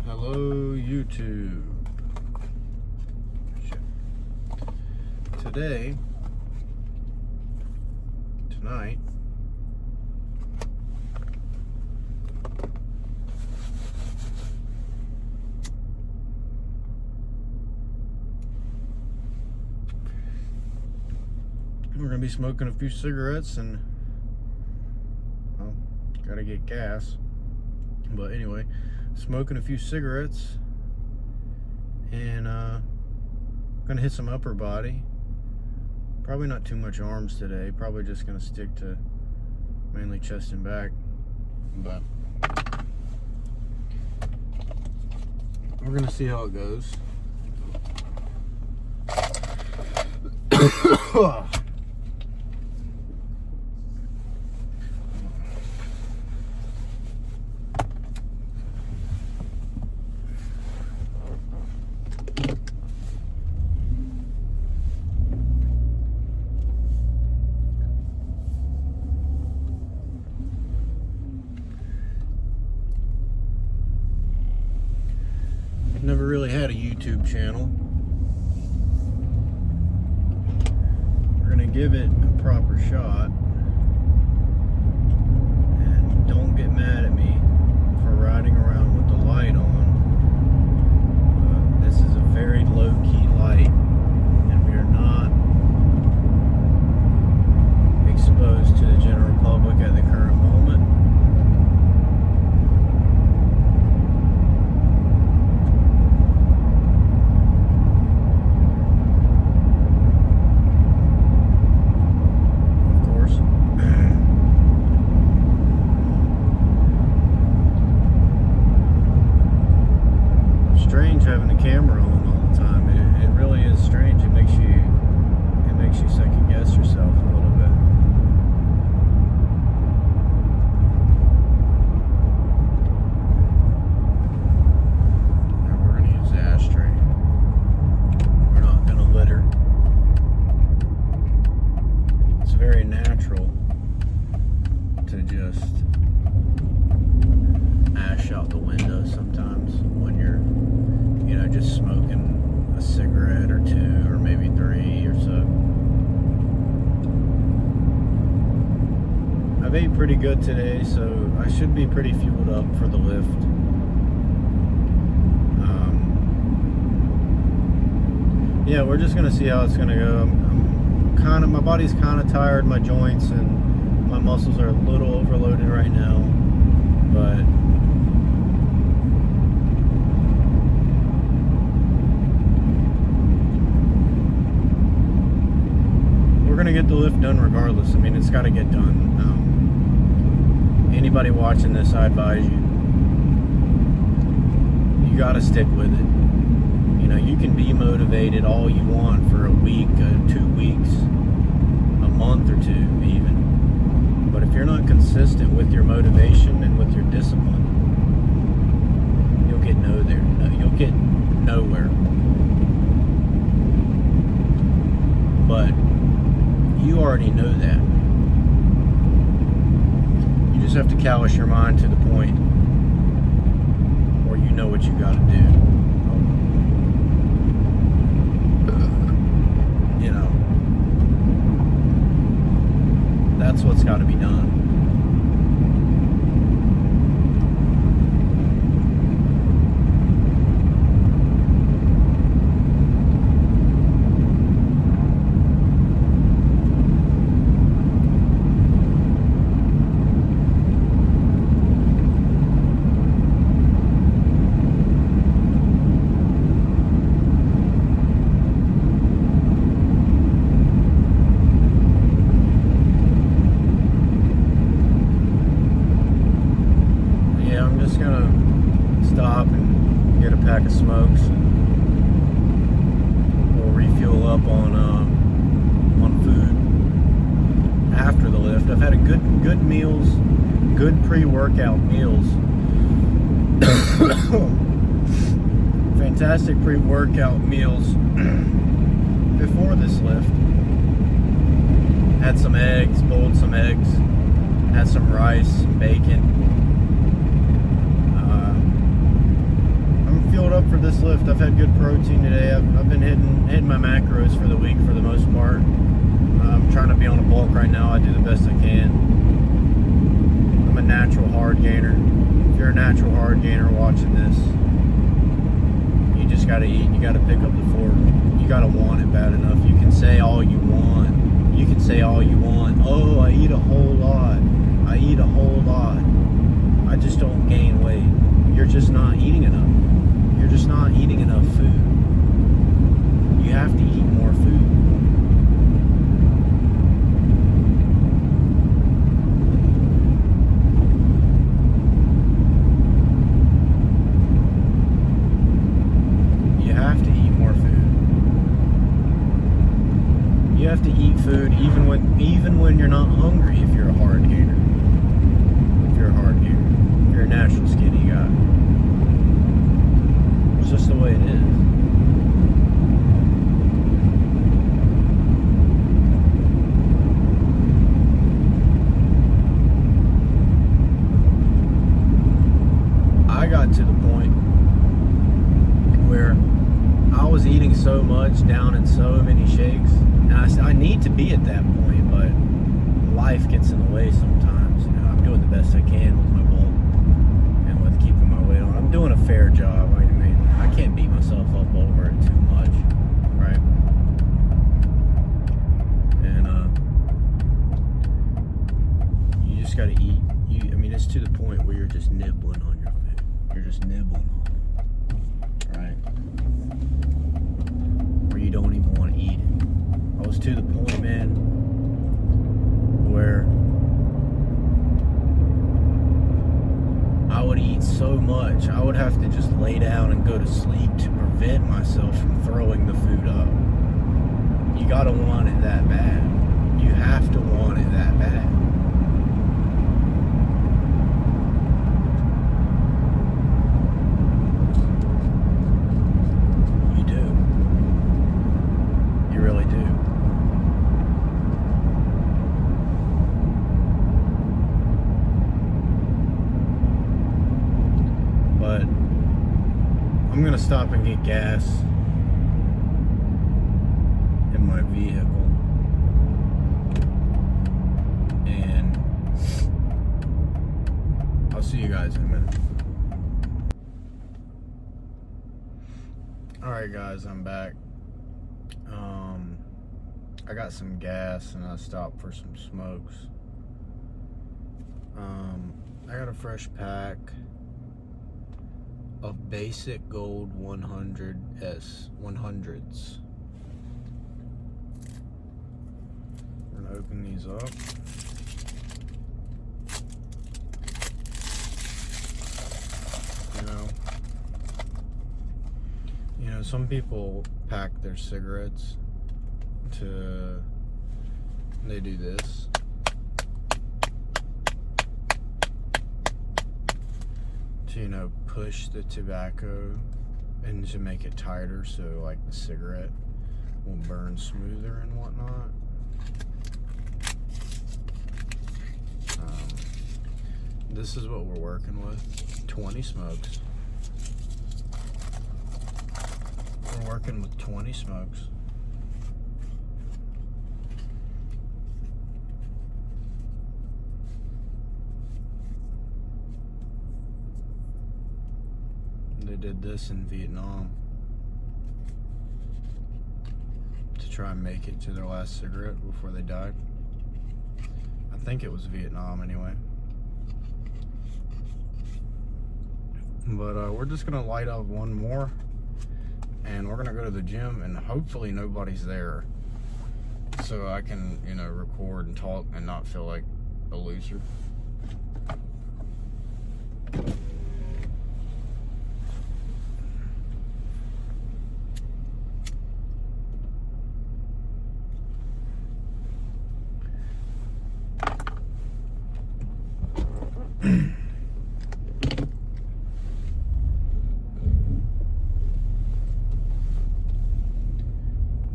Hello YouTube. Tonight, we're gonna be smoking a few cigarettes and, well, gotta get gas. But anyway, smoking a few cigarettes and gonna hit some upper body. Probably not too much arms today. Probably just gonna stick to mainly chest and back. But we're gonna see how it goes. Never really had a YouTube channel. We're gonna give it a proper shot. And don't get mad at me for riding around with the light on. This is a very low-key light, and we are not exposed to the general public at the current moment. Strange having a camera on all the time. It really is strange. It makes you second guess yourself a little bit. Now we're gonna use the ashtray. We're not gonna litter. It's very natural to just ash out the window sometimes when you're just smoking a cigarette or two or maybe three or so. I've ate pretty good today, so I should be pretty fueled up for the lift. Yeah, we're just gonna see how it's gonna go. My body's kind of tired, my joints and my muscles are a little overloaded right now, but we're gonna get the lift done regardless. I mean, it's got to get done. Anybody watching this, I advise you got to stick with it. You can be motivated all you want for a week, 2 weeks, a month or two even. But if you're not consistent with your motivation and with your discipline, you'll get you'll get nowhere. But you already know that. You just have to callous your mind to the point where you know what you got to do. That's what's got to be done. Stop and get a pack of smokes, and we'll refuel up on food after the lift. I've had a good meals, good pre-workout meals. Fantastic pre-workout meals before this lift. Had some eggs, boiled some eggs, had some rice, some bacon. lift. I've had good protein today. I've been hitting my macros for the week for the most part. I'm trying to be on a bulk right now. I do the best I can. I'm a natural hard gainer. If you're a natural hard gainer watching this, you just gotta eat. You gotta pick up the fork. You gotta want it bad enough. You can say all you want. You can say all you want. Oh, I eat a whole lot. I eat a whole lot. I just don't gain weight. You're just not eating enough. You're just not eating enough food. You have to eat more food. You have to eat more food. You have to eat food even when you're not hungry if you're a hard gainer. If you're a hard gainer. If you're a natural skinny guy. It's just the way it is. I got to the point where I was eating so much, down in so many shakes, and I need to be at that point, but life gets in the way sometimes. You know, I'm doing the best I can with my bulk and with keeping my weight on. I'm doing a fair job. I mean, I can't beat myself up over it too much, right? And you just gotta eat. I mean, it's to the point where you're just nibbling on your food. You're just nibbling on it, right? Where you don't even want to eat it. I was to the point, man, where I would eat so much, I would have to just lay down and go to sleep to prevent myself from throwing the food up. You gotta want it that bad. You have to want it that bad. You do. You really do. But I'm gonna stop and get gas in my vehicle, and I'll see you guys in a minute. Alright guys, I'm back. I got some gas and I stopped for some smokes. I got a fresh pack of basic gold 100s. We're gonna open these up. You know, some people pack their cigarettes they do this. To, you know, push the tobacco and to make it tighter so like the cigarette will burn smoother and whatnot. This is what we're working with. 20 smokes. We're working with 20 smokes. They did this in Vietnam to try and make it to their last cigarette before they died. I think it was Vietnam anyway. But we're just gonna light up one more and we're gonna go to the gym and hopefully nobody's there so I can, you know, record and talk and not feel like a loser.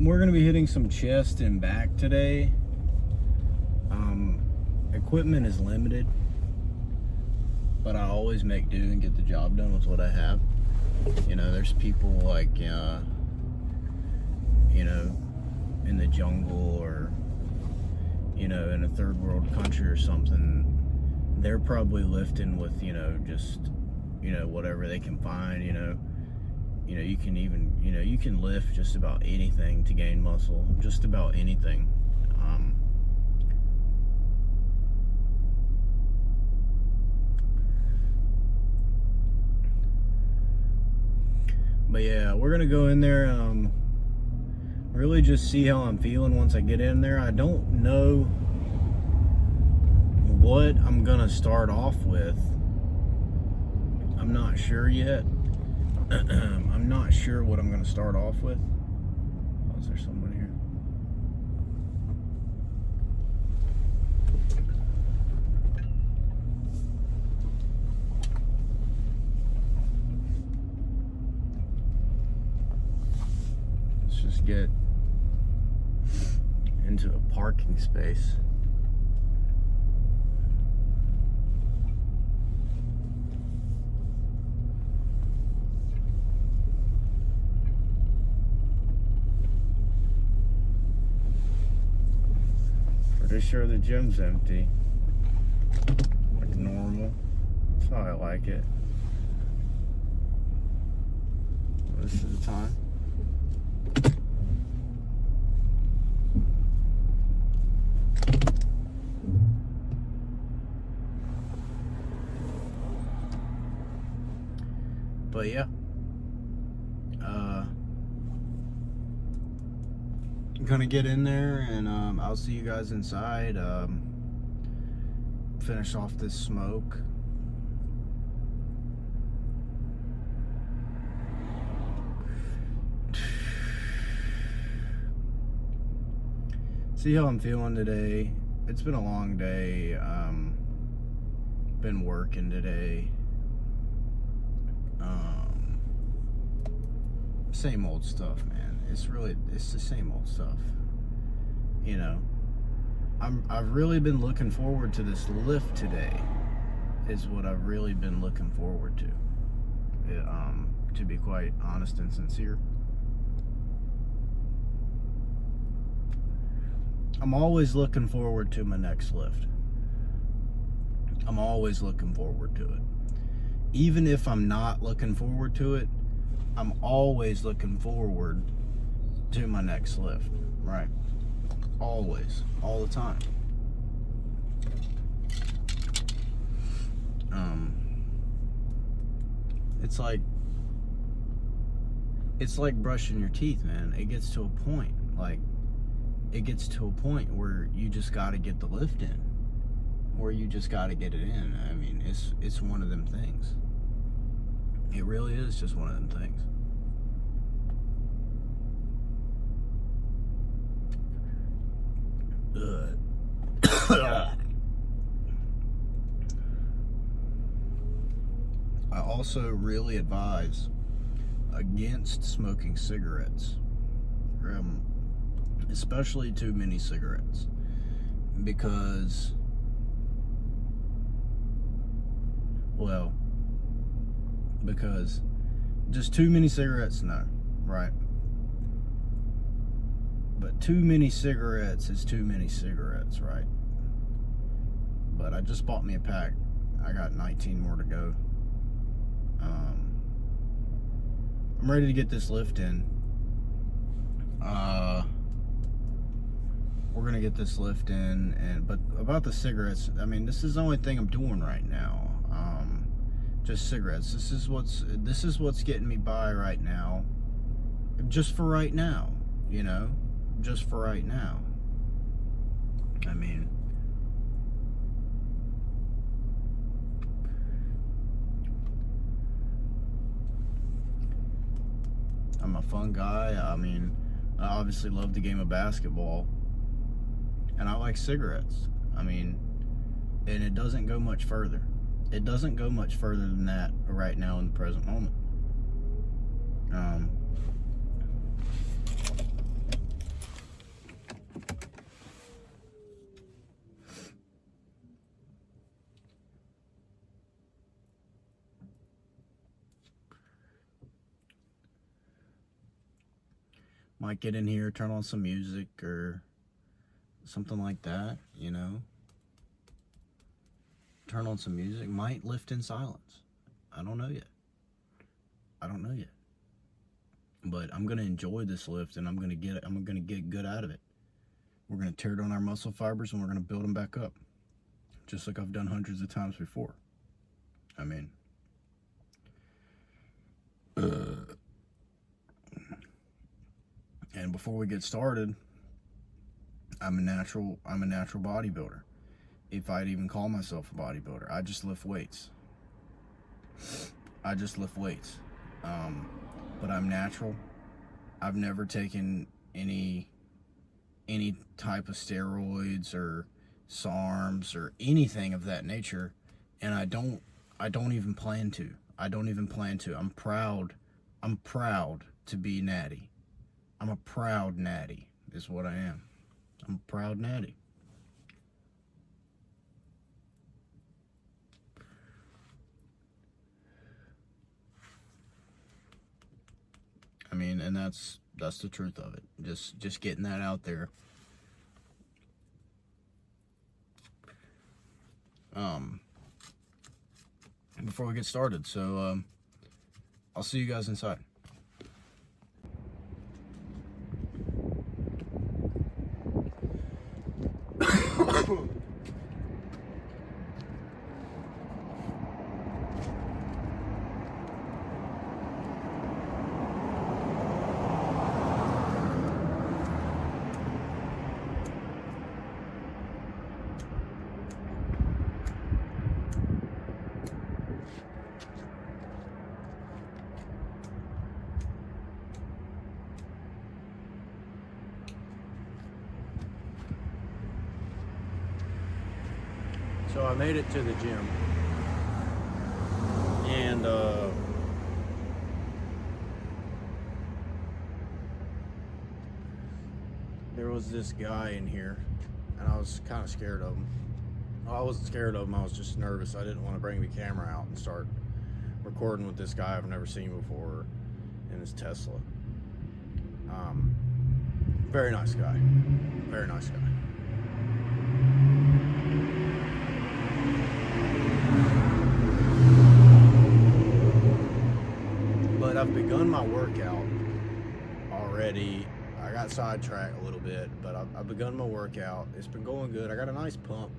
We're going to be hitting some chest and back today. Equipment is limited, but I always make do and get the job done with what I have. You know, there's people like, you know, in the jungle or, you know, in a third world country or something, they're probably lifting with, you know, just, you know, whatever they can find, you know, you can even, you know, you can lift just about anything to gain muscle, just about anything. But yeah, we're gonna go in there, really just see how I'm feeling once I get in there. I don't know what I'm gonna start off with. I'm not sure yet. I'm not sure what I'm gonna start off with. Oh, is there someone here? Let's just get into a parking space. Pretty sure the gym's empty. Like normal. That's how I like it. This is the time. But yeah, I'm gonna get in there and I'll see you guys inside. Finish off this smoke. See how I'm feeling today. It's been a long day. Been working today. Same old stuff, man. It's the same old stuff. You know, I've really been looking forward to this lift today. Is what I've really been looking forward to be quite honest and sincere. I'm always looking forward to my next lift. I'm always looking forward to it. Even if I'm not looking forward to it, I'm always looking forward to my next lift, right? Always, all the time. It's like brushing your teeth, man. It gets to a point, where you just got to get the lift in, where you just got to get it in. I mean, it's one of them things. It really is just one of them things. I also really advise against smoking cigarettes, especially too many cigarettes, because, just too many cigarettes, no, right? But too many cigarettes is too many cigarettes, right? But I just bought me a pack. I got 19 more to go. I'm ready to get this lift in. We're gonna get this lift in, but about the cigarettes, I mean, this is the only thing I'm doing right now. Just cigarettes. This is what's getting me by right now. Just for right now, you know? Just for right now. I mean, I'm a fun guy. I mean, I obviously love the game of basketball, and I like cigarettes. I mean, and it doesn't go much further. It doesn't go much further than that right now in the present moment. Might get in here, turn on some music or something like that, you know. Turn on some music, might lift in silence. I don't know yet. But I'm gonna enjoy this lift, and I'm gonna get good out of it. We're gonna tear down our muscle fibers and we're gonna build them back up. Just like I've done hundreds of times before. I mean, and before we get started, I'm a natural bodybuilder. If I'd even call myself a bodybuilder, I just lift weights. But I'm natural. I've never taken any type of steroids or SARMs or anything of that nature, and I don't even plan to. I'm proud to be natty. I'm a proud natty is what I am. I'm a proud natty. I mean, and that's the truth of it. Just getting that out there. Before we get started, so I'll see you guys inside. So I made it to the gym, and there was this guy in here, and I was kind of scared of him. Well, I wasn't scared of him, I was just nervous. I didn't want to bring the camera out and start recording with this guy I've never seen before in his Tesla. Very nice guy. But I've begun my workout already. I got sidetracked a little bit, but I've begun my workout. It's been going good. I got a nice pump.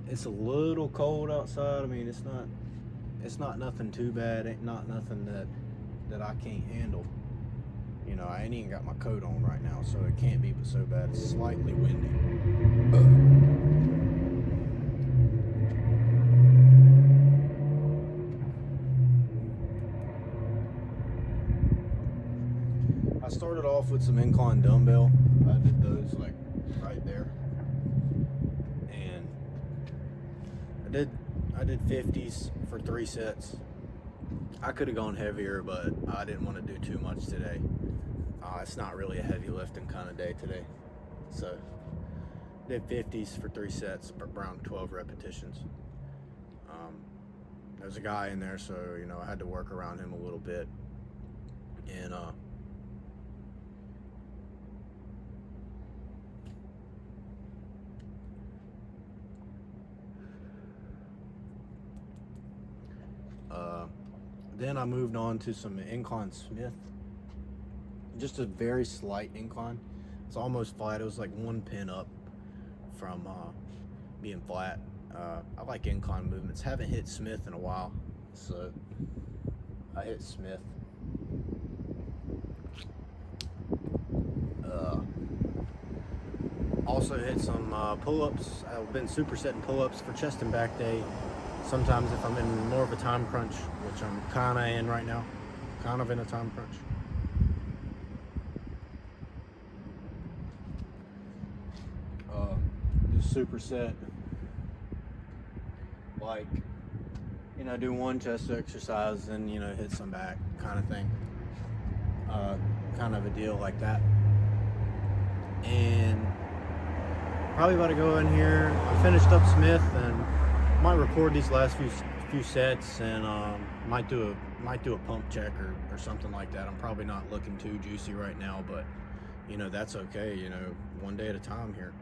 It's a little cold outside. I mean, it's not nothing too bad. Ain't not nothing that I can't handle. You know, I ain't even got my coat on right now, so it can't be so bad. It's slightly windy. I started off with some incline dumbbell. I did those like right there, and I did 50s for 3 sets. I could have gone heavier, but I didn't want to do too much today. It's not really a heavy lifting kind of day today, so did 50s for 3 sets, around 12 repetitions. There's a guy in there, so you know I had to work around him a little bit, and then I moved on to some incline Smith. Just a very slight incline. It's almost flat. It was like 1 pin up from being flat. I like incline movements. Haven't hit Smith in a while, so I hit Smith. Also hit some pull-ups. I've been supersetting pull-ups for chest and back day. Sometimes if I'm in more of a time crunch, which I'm kind of in right now, kind of in a time crunch. Just superset, like, you know, do 1 chest exercise, then, you know, hit some back kind of thing. Kind of a deal like that. And probably about to go in here. I finished up Smith, and Might record these last few sets and might do a pump check or something like that. I'm probably not looking too juicy right now, but you know, that's okay. You know, one day at a time here.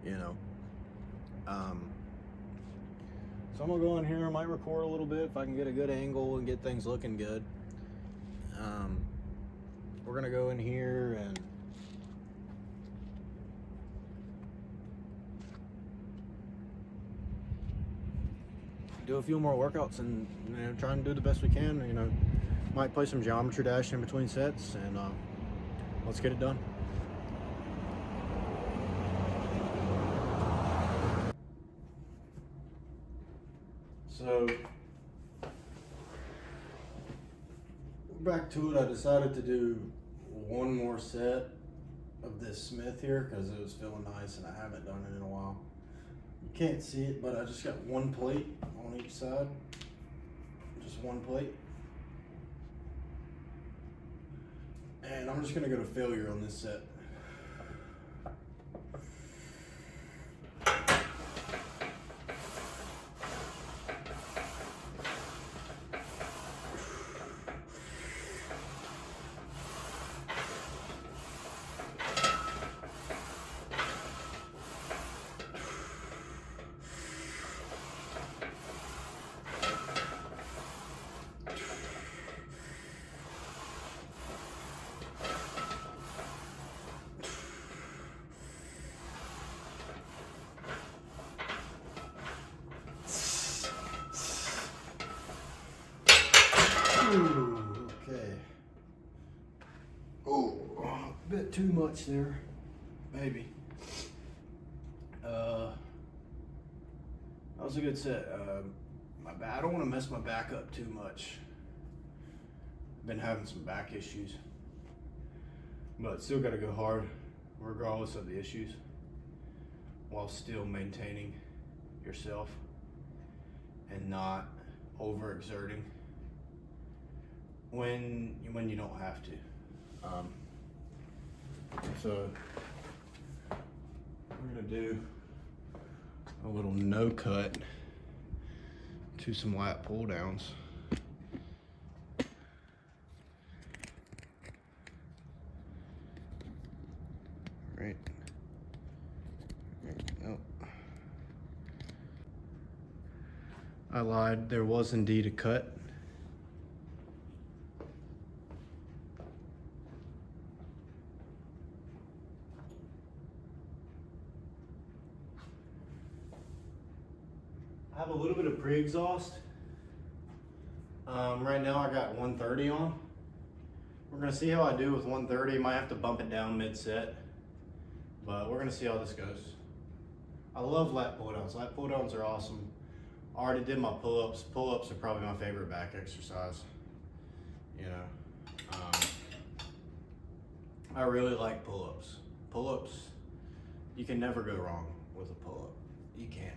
You know, so I'm gonna go in here. I might record a little bit if I can get a good angle and get things looking good. We're gonna go in here and do a few more workouts and, you know, try and do the best we can. You know, might play some geometry dash in between sets, and let's get it done. So back to it. I decided to do one more set of this Smith here because it was feeling nice and I haven't done it in a while. You can't see it, but I just got one plate on each side. Just one plate. And I'm just gonna go to failure on this set. Ooh, okay. Oh, a bit too much there, maybe. That was a good set. I don't want to mess my back up too much. Been having some back issues, but still got to go hard, regardless of the issues, while still maintaining yourself and not overexerting when you don't have to. So we're gonna do a little no cut to some lat pull downs. Right. Oh, I lied. There was indeed a cut. I have a little bit of pre-exhaust. Right now I got 130 on. We're gonna see how I do with 130. Might have to bump it down mid-set, but we're gonna see how this goes. I love lat pull downs. Lat pull downs are awesome. I already did my pull-ups. Pull-ups are probably my favorite back exercise. You know, I really like pull-ups. Pull-ups, you can never go wrong with a pull-up. You can't.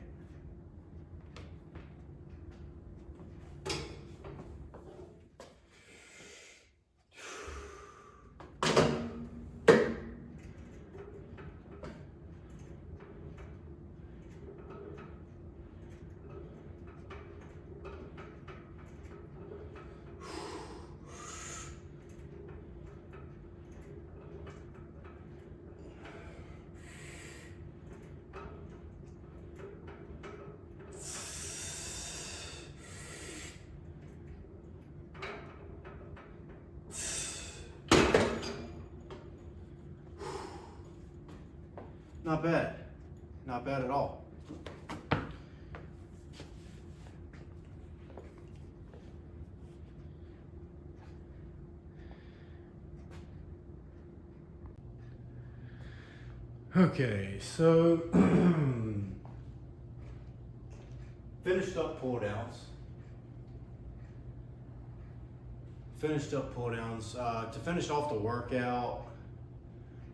Not bad. Not bad at all. Okay, so finished up pull downs. To finish off the workout,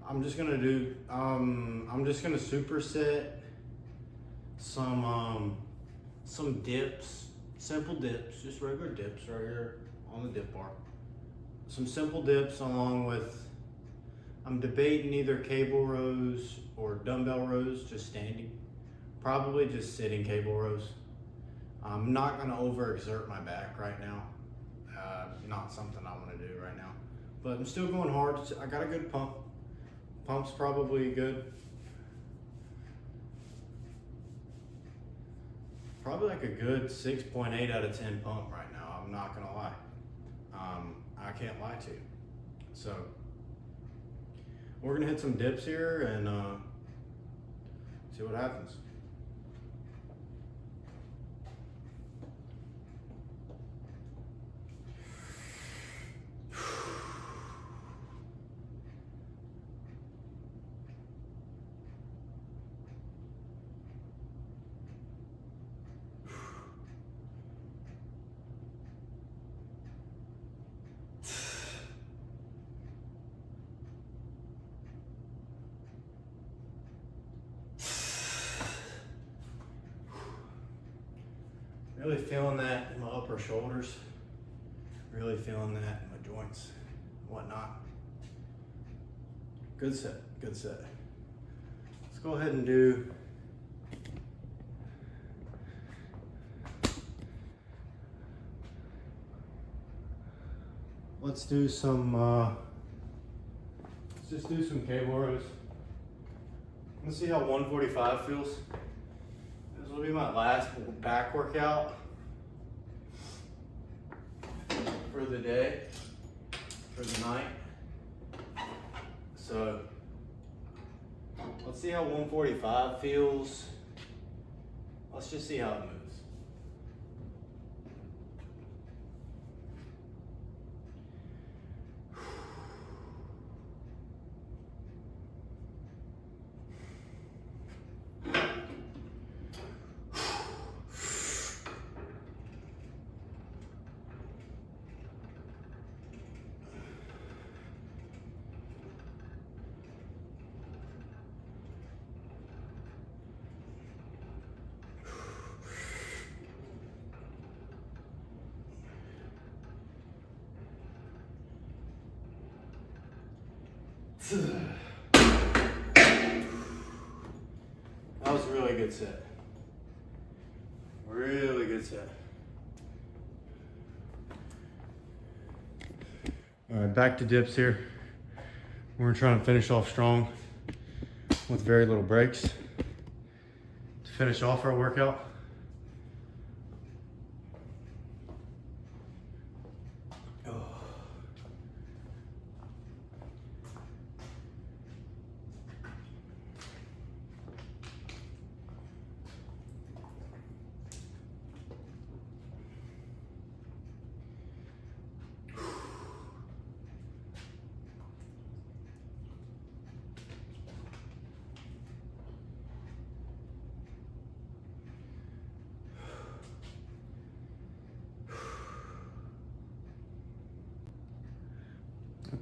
I'm just gonna do, I'm just gonna superset some dips, simple dips, just regular dips right here on the dip bar. some simple dips along with, I'm debating either cable rows or dumbbell rows, just standing. Probably just sitting cable rows. I'm not gonna overexert my back right now. Not something I wanna do right now. But I'm still going hard. I got a good pump. Pump's probably good. Probably like a good 6.8 out of 10 pump right now. I'm not gonna lie. I can't lie to you. So we're gonna hit some dips here and see what happens. Really feeling that in my upper shoulders. Really feeling that in my joints and whatnot. Good set, good set. Let's go ahead and do let's just do some cable rows. Let's see how 145 feels. This will be my last back workout for the day, for the night. So let's see how 145 feels. Let's just see how it moves. That was a really good set. Really good set. All right, back to dips here. We're trying to finish off strong with very little breaks to finish off our workout.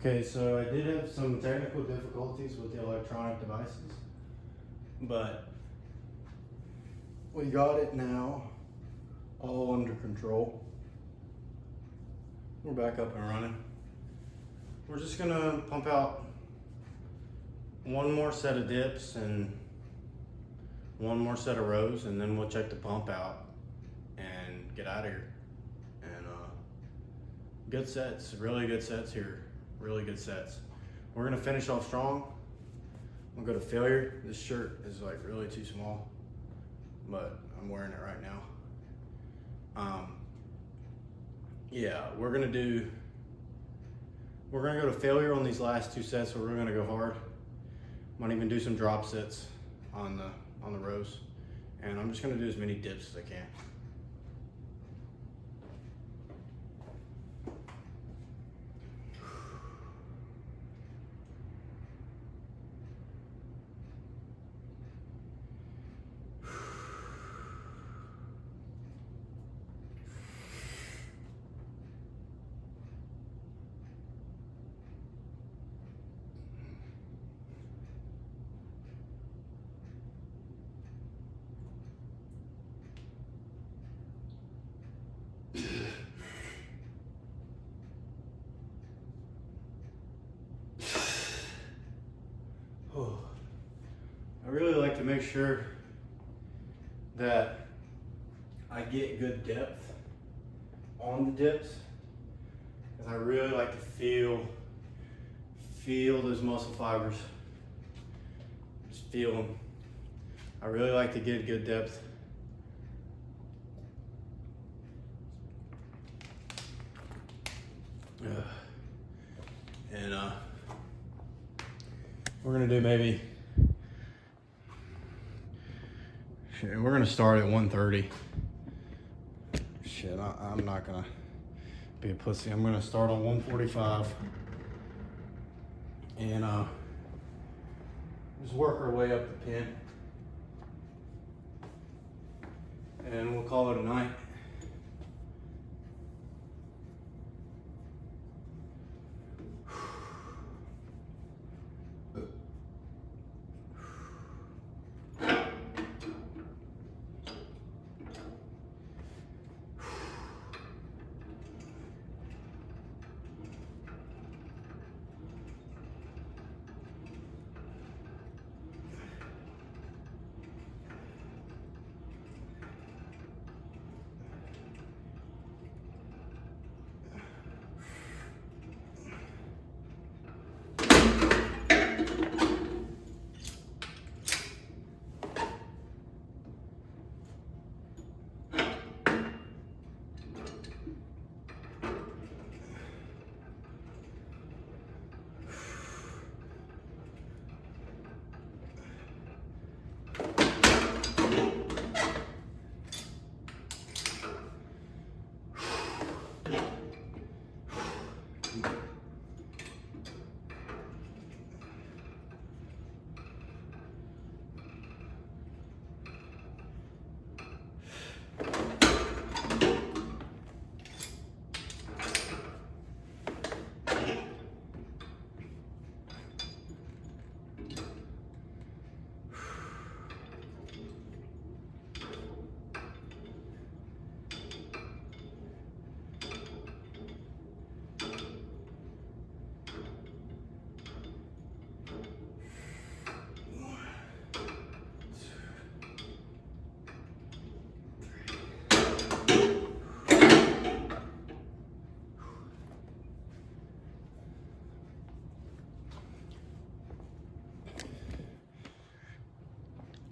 Okay, so I did have some technical difficulties with the electronic devices, but we got it now all under control. We're back up and running. We're just gonna pump out one more set of dips and one more set of rows, and then we'll check the pump out and get out of here. And good sets, really good sets here. Really good sets. We're gonna finish off strong. We'll go to failure. This shirt is like really too small, but I'm wearing it right now. Yeah, we're gonna go to failure on these last two sets, so we're gonna go hard. Might even do some drop sets on the rows, and I'm just gonna do as many dips as I can. I really like to make sure that I get good depth on the dips, because I really like to feel those muscle fibers. Just feel them. I really like to get good depth. And we're gonna do maybe, shit, we're gonna start at 130. Shit, I'm not gonna be a pussy. I'm gonna start on 145 and just work our way up the pin, and we'll call it a night.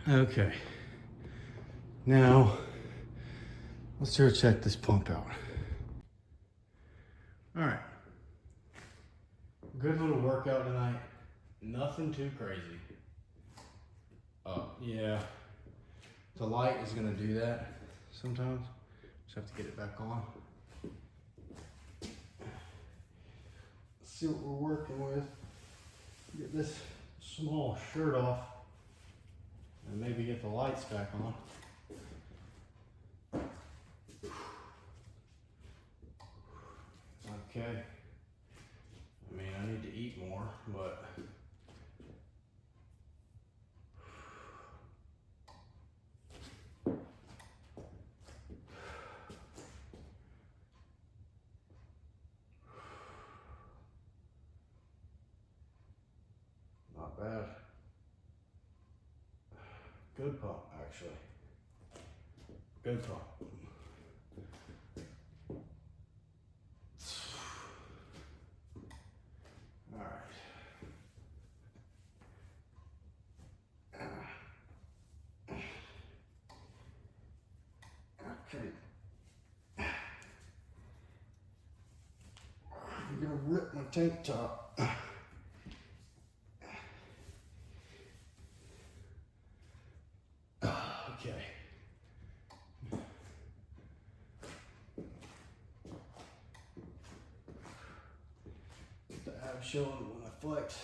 Okay, now let's sort of check this pump out. All right, good little workout tonight. Nothing too crazy. Yeah, the light is gonna do that sometimes. Just have to get it back on. Let's see what we're working with. Get this small shirt off and maybe get the lights back on. Okay. I mean, I need to eat more, but not bad. Good pump, actually. Good pump. All right. Okay. I'm gonna rip my tank top. Okay. The abs showing when I flex.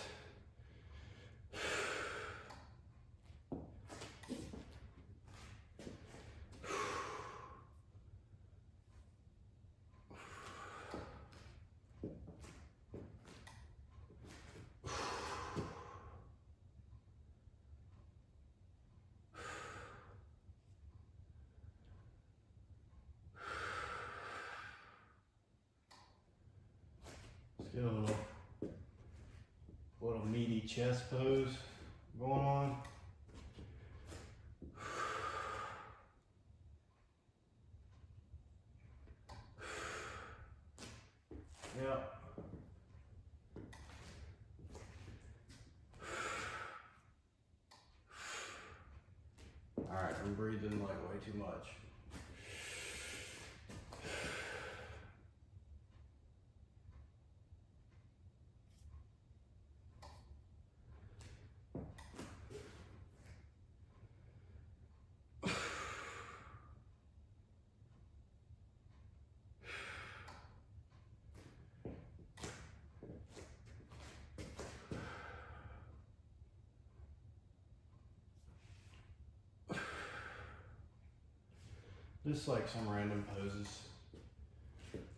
Let's get a little meaty chest pose. going on. Yep. Alright, I'm breathing like way too much. Just like some random poses,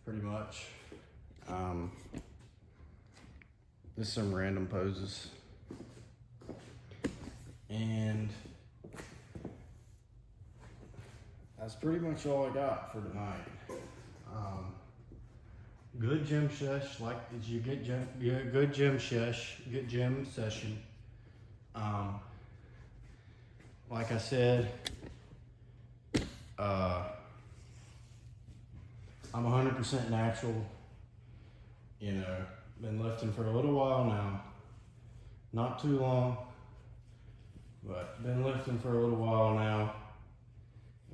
pretty much. Just some random poses. And that's pretty much all I got for tonight. Good gym sesh, like did you get gym? Yeah, good gym sesh, good gym session. Like I said, I'm 100% natural. You know, been lifting for a little while now. Not too long, but been lifting for a little while now.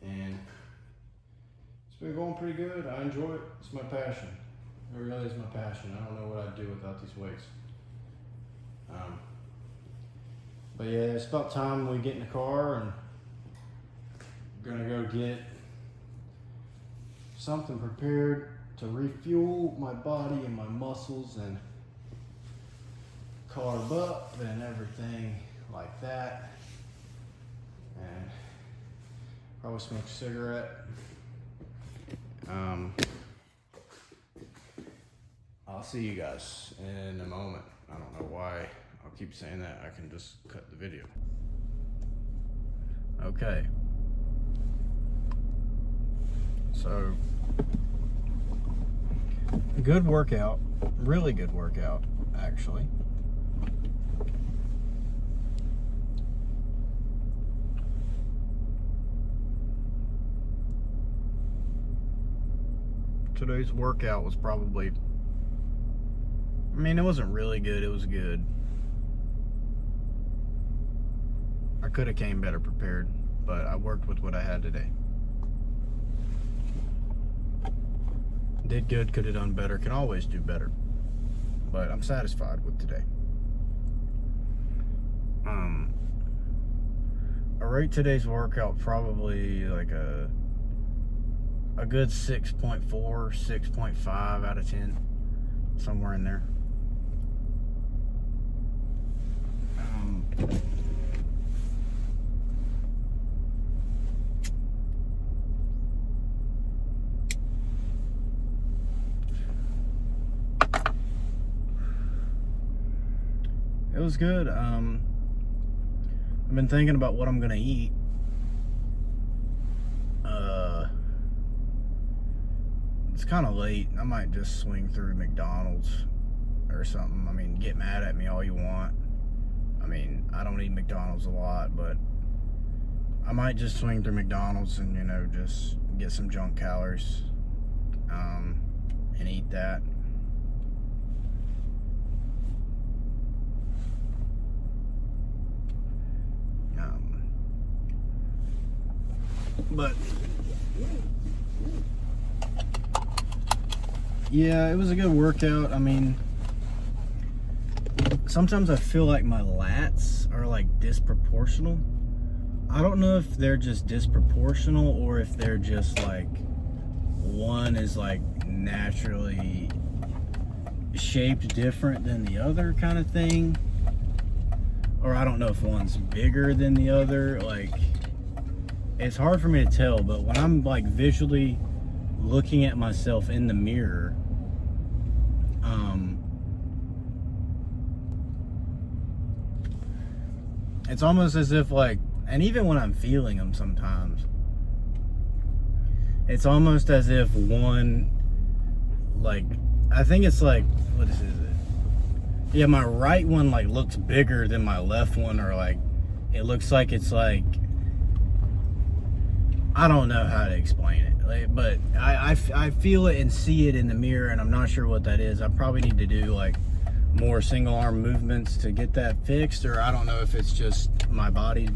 And it's been going pretty good. I enjoy it. It's my passion. It really is my passion. I don't know what I'd do without these weights. But yeah, it's about time we get in the car and gonna go get something prepared to refuel my body and my muscles and carb up and everything like that, and probably smoke a cigarette. I'll see you guys in a moment. I don't know why I'll keep saying that. I can just cut the video. Okay. So, good workout, really good workout, actually. Today's workout was probably, I mean, it wasn't really good, it was good. I could have came better prepared, but I worked with what I had today. Did good, could have done better, can always do better. But I'm satisfied with today. I rate today's workout probably like a good 6.4, 6.5 out of 10. Somewhere in there. It was good. I've been thinking about what I'm gonna eat. It's kind of late. I might just swing through McDonald's or something. I mean, get mad at me all you want. I mean, I don't eat McDonald's a lot, but I might just swing through McDonald's and, you know, just get some junk calories and eat that. But yeah, it was a good workout. I mean, sometimes I feel like my lats are like disproportional. I don't know if they're just disproportional or if they're just like one is like naturally shaped different than the other kind of thing. Or I don't know if one's bigger than the other. Like, it's hard for me to tell, but when I'm like visually looking at myself in the mirror, it's almost as if like, and even when I'm feeling them sometimes, it's almost as if one, like, I think it's like, what is it? Yeah, my right one like looks bigger than my left one, or like it looks like it's like, I don't know how to explain it, like, but I feel it and see it in the mirror, and I'm not sure what that is. I probably need to do like more single arm movements to get that fixed, or I don't know if it's just my body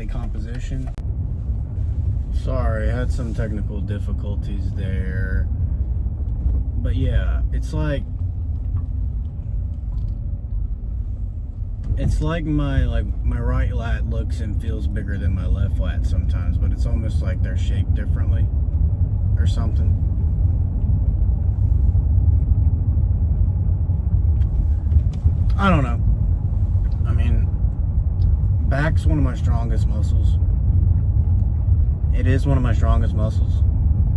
composition. Sorry, I had some technical difficulties there, but yeah, it's like my right lat looks and feels bigger than my left lat sometimes, but it's almost like they're shaped differently or something. I don't know. I mean, back's one of my strongest muscles. It is one of my strongest muscles,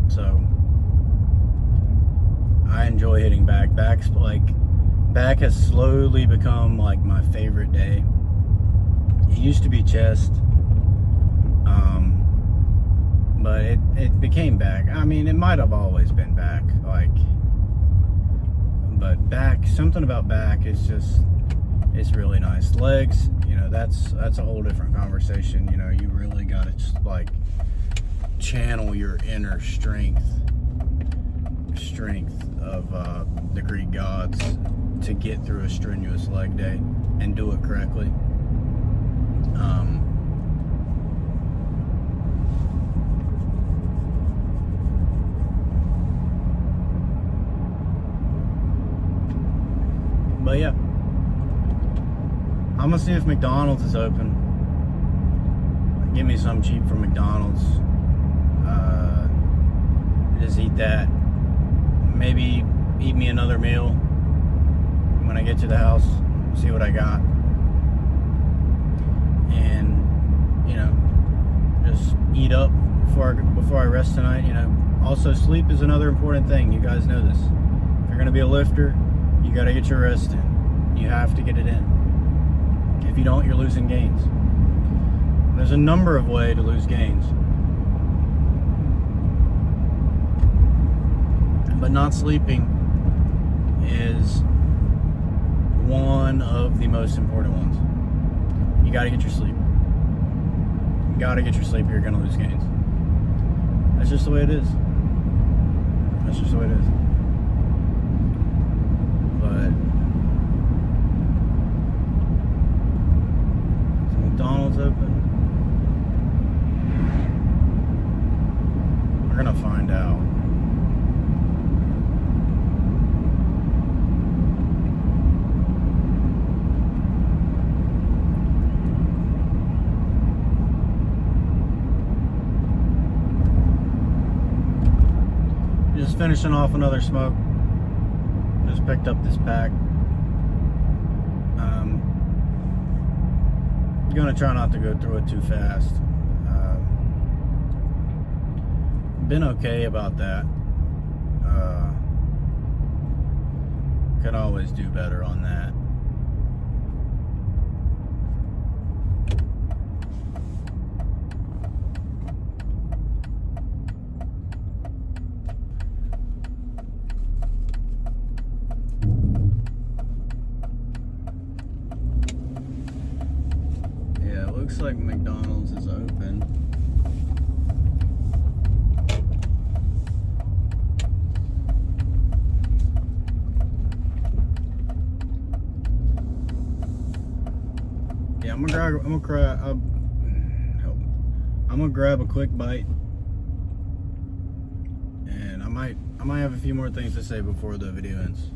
so I enjoy hitting back. Back has slowly become like my favorite day. It used to be chest, but it became back. I mean, it might have always been back, but back, something about back is just, it's really nice. Legs, you know, that's a whole different conversation. You know, you really gotta just like channel your inner strength of the Greek gods to get through a strenuous leg day and do it correctly. But yeah, I'm gonna see if McDonald's is open. Give me some cheap from McDonald's. Just eat that. Maybe eat me another meal when I get to the house. See what I got. And, you know, just eat up before I rest tonight. You know, also sleep is another important thing. You guys know this. If you're gonna be a lifter, you gotta get your rest in. You have to get it in. If you don't, you're losing gains. There's a number of ways to lose gains, but not sleeping is one of the most important ones. You gotta get your sleep. You gotta get your sleep or you're gonna lose gains. That's just the way it is. That's just the way it is. But is McDonald's open? We're gonna find out. Just finishing off another smoke. Just picked up this pack. Gonna try not to go through it too fast. Been okay about that. Could always do better on that. Looks like McDonald's is open. Yeah, I'm gonna grab a quick bite, and I might have a few more things to say before the video ends.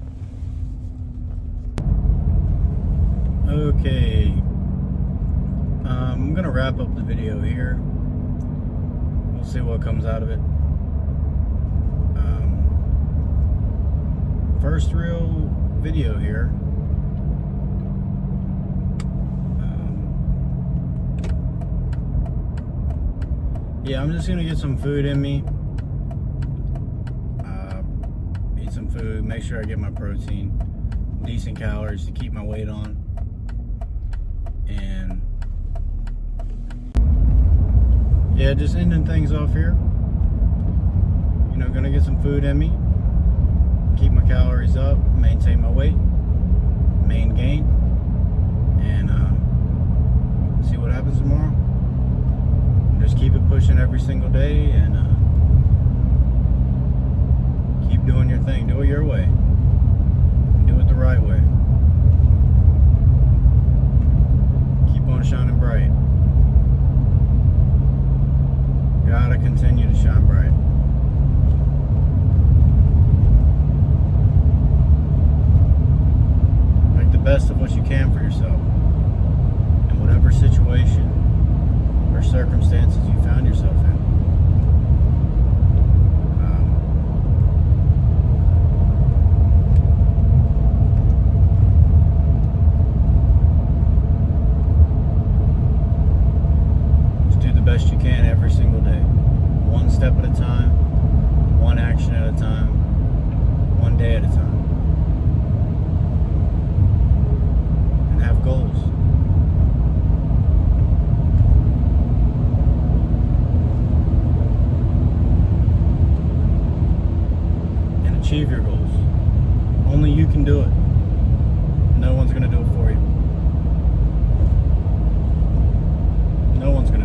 Okay. I'm gonna wrap up the video here. We'll see what comes out of it. First real video here. Yeah, I'm just gonna get some food in me. Eat some food, make sure I get my protein, decent calories to keep my weight on. And yeah, just ending things off here. You know, gonna get some food in me, keep my calories up, maintain my weight, main gain, and see what happens tomorrow. Just keep it pushing every single day, and keep doing your thing. Do it your way. Do it the right way. Keep on shining bright. Gotta continue to shine bright. Make the best of what you can for yourself in whatever situation or circumstances you found yourself in. Just do the best you can every single day. One step at a time, one action at a time, one day at a time. And have goals. And achieve your goals. Only you can do it. No one's going to do it for you. No one's going to